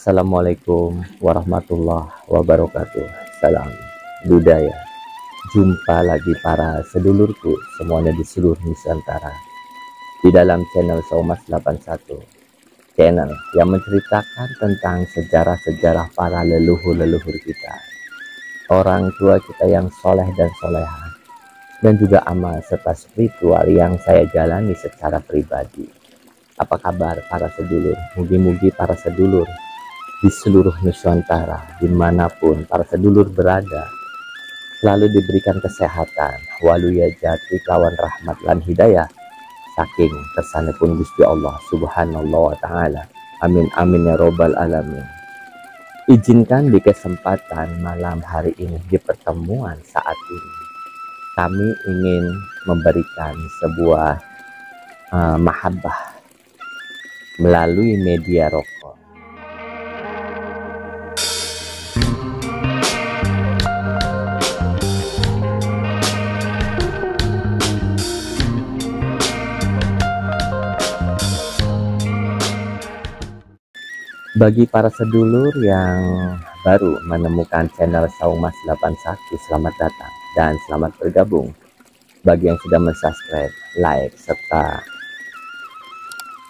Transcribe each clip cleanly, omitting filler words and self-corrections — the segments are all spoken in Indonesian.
Assalamualaikum warahmatullahi wabarakatuh. Salam budaya. Jumpa lagi para sedulurku semuanya di seluruh Nusantara di dalam channel Saumas 81, channel yang menceritakan tentang sejarah-sejarah para leluhur-leluhur kita, orang tua kita yang soleh dan soleha, dan juga amal serta spiritual yang saya jalani secara pribadi. Apa kabar para sedulur? Mugi-mugi para sedulur di seluruh Nusantara, dimanapun para sedulur berada, selalu diberikan kesehatan, waluya jati lawan rahmat lan hidayah saking kersanipun Gusti Allah subhanallah wa ta'ala. Amin amin ya robbal alamin. Izinkan di kesempatan malam hari ini, di pertemuan saat ini, kami ingin memberikan sebuah mahabbah melalui media rokok. Bagi para sedulur yang baru menemukan channel Saumas 81, selamat datang dan selamat bergabung. Bagi yang sudah mensubscribe, like, serta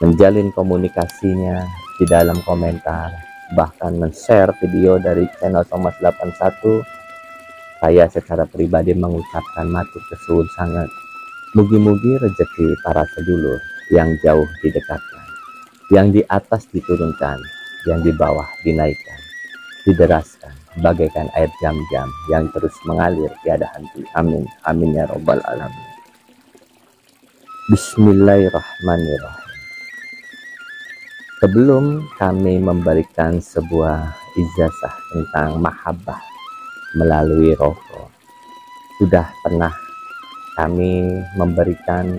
menjalin komunikasinya di dalam komentar, bahkan men-share video dari channel Saumas 81, saya secara pribadi mengucapkan matur kesuwun sangat. Mugi-mugi rezeki para sedulur yang jauh didekatkan, yang di atas diturunkan, yang di bawah dinaikkan, dideraskan bagaikan air jam-jam yang terus mengalir tiada henti. Amin amin ya robbal alamin. Bismillahirrahmanirrahim. Sebelum kami memberikan sebuah ijazah tentang mahabbah melalui rokok, sudah pernah kami memberikan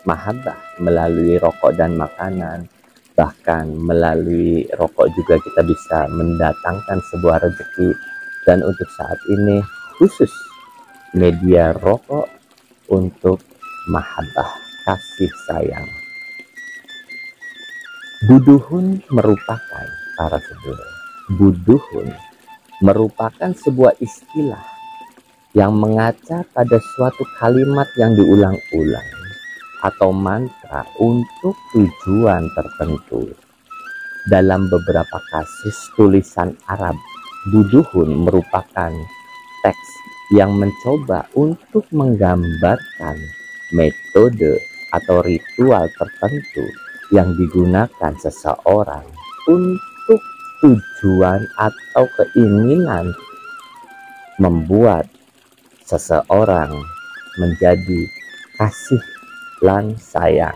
mahabbah melalui rokok dan makanan. Bahkan melalui rokok juga kita bisa mendatangkan sebuah rezeki. Dan untuk saat ini khusus media rokok untuk mahabbah, kasih sayang. Buduhun merupakan, para sedulur, buduhun merupakan sebuah istilah yang mengaca pada suatu kalimat yang diulang-ulang atau mantra untuk tujuan tertentu. Dalam beberapa kasus tulisan Arab, buduhun merupakan teks yang mencoba untuk menggambarkan metode atau ritual tertentu yang digunakan seseorang untuk tujuan atau keinginan membuat seseorang menjadi kasih lan sayang,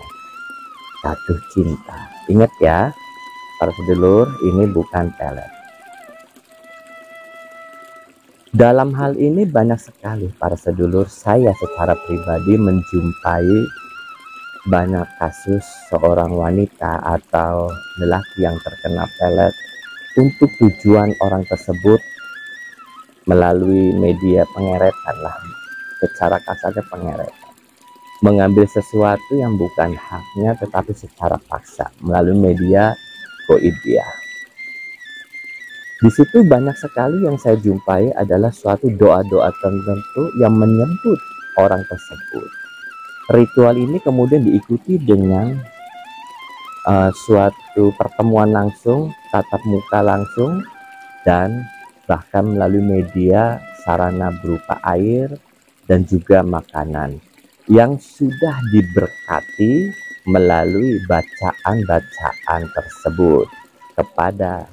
jatuh cinta. Ingat ya para sedulur, ini bukan pelet. Dalam hal ini banyak sekali para sedulur, saya secara pribadi menjumpai banyak kasus seorang wanita atau lelaki yang terkena pelet untuk tujuan orang tersebut melalui media pengeretan lah, secara kasarnya pengeretan, mengambil sesuatu yang bukan haknya tetapi secara paksa melalui media goibiyah. Di situ banyak sekali yang saya jumpai adalah suatu doa-doa tertentu yang menyebut orang tersebut. Ritual ini kemudian diikuti dengan suatu pertemuan langsung, tatap muka langsung, dan bahkan melalui media sarana berupa air dan juga makanan yang sudah diberkati melalui bacaan-bacaan tersebut kepada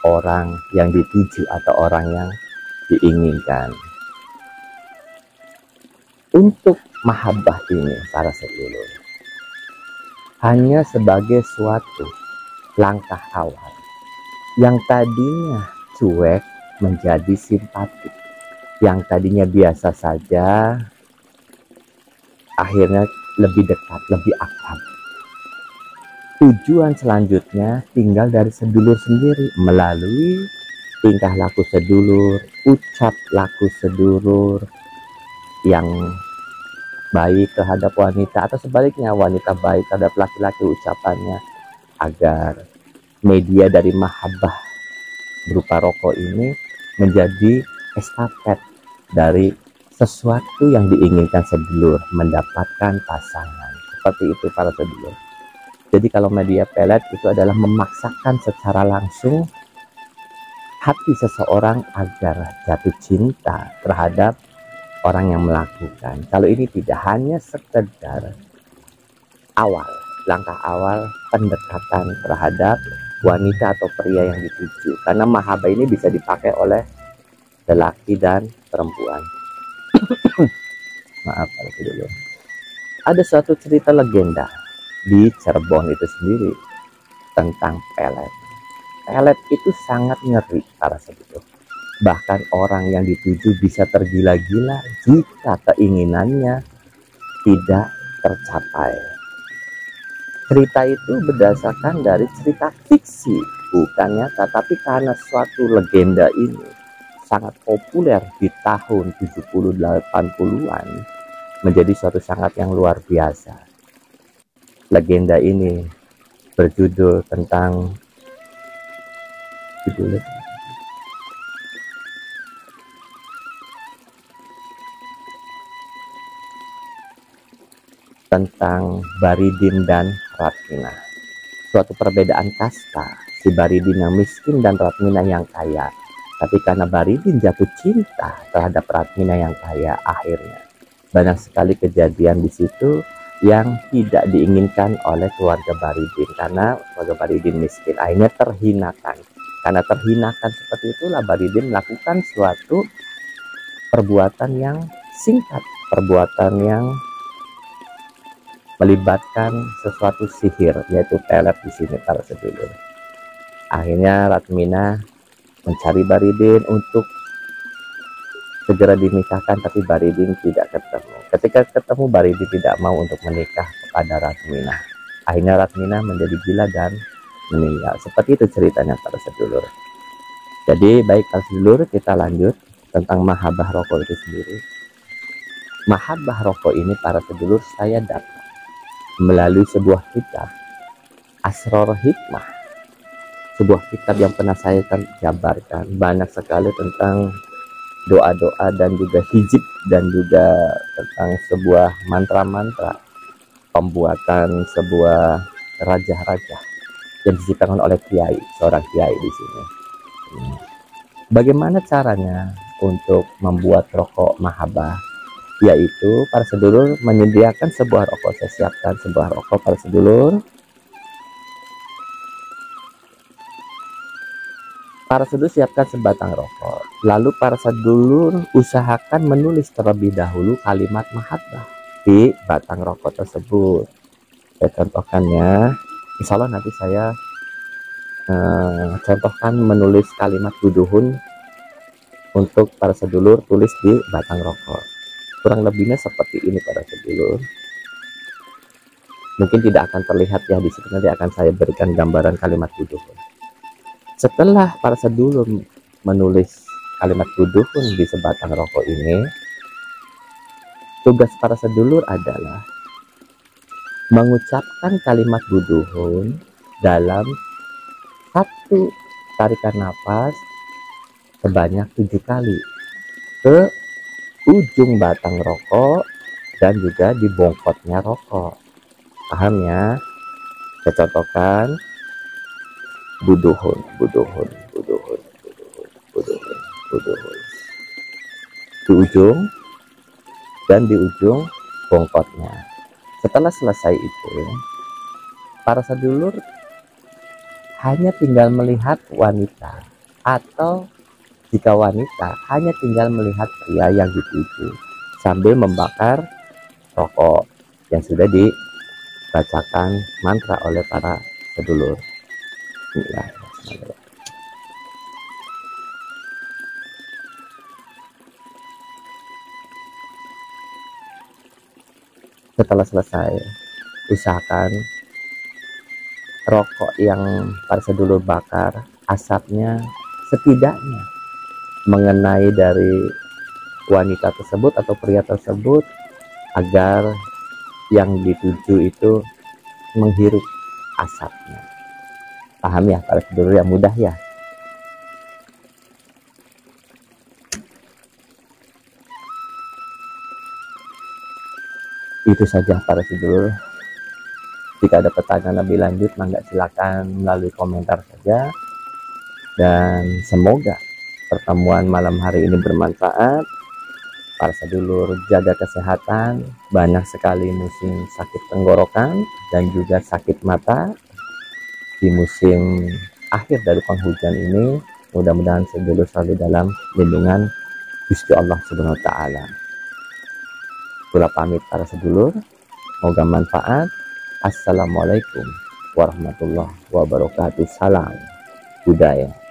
orang yang dituju atau orang yang diinginkan. Untuk mahabbah ini para sedulur hanya sebagai suatu langkah awal yang tadinya cuek menjadi simpatik, yang tadinya biasa saja akhirnya lebih dekat, lebih akrab. Tujuan selanjutnya tinggal dari sedulur sendiri melalui tingkah laku sedulur, ucap laku sedulur yang baik terhadap wanita atau sebaliknya wanita baik terhadap laki-laki ucapannya, agar media dari mahabbah berupa rokok ini menjadi estafet dari sesuatu yang diinginkan sedulur, mendapatkan pasangan. Seperti itu para sedulur. Jadi kalau media pelet itu adalah memaksakan secara langsung hati seseorang agar jatuh cinta terhadap orang yang melakukan. Kalau ini tidak, hanya sekedar awal, langkah awal pendekatan terhadap wanita atau pria yang dituju. Karena mahaba ini bisa dipakai oleh lelaki dan perempuan. Maaf kalau dulu. Ada suatu cerita legenda di Cirebon itu sendiri tentang pelet. Pelet itu sangat ngeri para sedulur. Bahkan orang yang dituju bisa tergila-gila jika keinginannya tidak tercapai. Cerita itu berdasarkan dari cerita fiksi, bukan nyata, tapi karena suatu legenda ini sangat populer di tahun 70-80-an, menjadi suatu sangat yang luar biasa. Legenda ini berjudul tentang Baridin dan Ratmina. Suatu perbedaan kasta, si Baridin yang miskin dan Ratmina yang kaya. Tapi karena Baridin jatuh cinta terhadap Ratmina yang kaya, akhirnya banyak sekali kejadian di situ yang tidak diinginkan oleh keluarga Baridin, karena keluarga Baridin miskin. Akhirnya terhinakan. Karena terhinakan seperti itulah Baridin melakukan suatu perbuatan yang singkat, perbuatan yang melibatkan sesuatu sihir, yaitu pelet di sini para sedulur. Akhirnya Ratmina mencari Baridin untuk segera dinikahkan, tapi Baridin tidak ketemu. Ketika ketemu, Baridin tidak mau untuk menikah kepada Ratmina. Akhirnya Ratmina menjadi gila dan meninggal. Seperti itu ceritanya para sedulur. Jadi baik para sedulur, kita lanjut tentang mahabbah rokok itu sendiri. Mahabbah rokok ini para sedulur saya dapat melalui sebuah kitab, Asror Hikmah, sebuah kitab yang pernah saya jabarkan. Banyak sekali tentang doa-doa dan juga hijab, dan juga tentang sebuah mantra-mantra pembuatan sebuah raja-raja yang diciptakan oleh kiai, seorang kiai di sini. Bagaimana caranya untuk membuat rokok mahabbah? Yaitu para sedulur menyediakan sebuah rokok. Saya siapkan sebuah rokok para sedulur. Para sedulur siapkan sebatang rokok. Lalu para sedulur usahakan menulis terlebih dahulu kalimat mahabbah di batang rokok tersebut. Saya contohkannya. Insya Allah nanti saya contohkan menulis kalimat buduhun untuk para sedulur tulis di batang rokok. Kurang lebihnya seperti ini para sedulur. Mungkin tidak akan terlihat ya di situ, nanti akan saya berikan gambaran kalimat buduhun. Setelah para sedulur menulis kalimat buduhun di sebatang rokok ini, tugas para sedulur adalah mengucapkan kalimat buduhun dalam satu tarikan nafas sebanyak 7 kali ke ujung batang rokok dan juga di bongkotnya rokok. Paham ya? Saya contohkan buduhun, buduhun, buduhun, buduhun, buduhun, buduhun. Di ujung dan di ujung bongkotnya. Setelah selesai itu, para sedulur hanya tinggal melihat wanita, atau jika wanita hanya tinggal melihat pria yang dituju sambil membakar rokok yang sudah dibacakan mantra oleh para sedulur. Setelah selesai, usahakan rokok yang para sedulur bakar, asapnya setidaknya mengenai dari wanita tersebut atau pria tersebut, agar yang dituju itu menghirup asapnya. Paham ya para sedulur, yang mudah ya? Itu saja para sedulur. Jika ada pertanyaan lebih lanjut, mangga silakan melalui komentar saja. Dan semoga pertemuan malam hari ini bermanfaat. Para sedulur jaga kesehatan, banyak sekali musim sakit tenggorokan dan juga sakit mata di musim akhir dari penghujan ini. Mudah-mudahan sedulur selalu dalam lindungan Gusti Allah Subhanahu wa taala. Kula pamit para sedulur, semoga manfaat. Assalamualaikum warahmatullahi wabarakatuh. Salam budaya.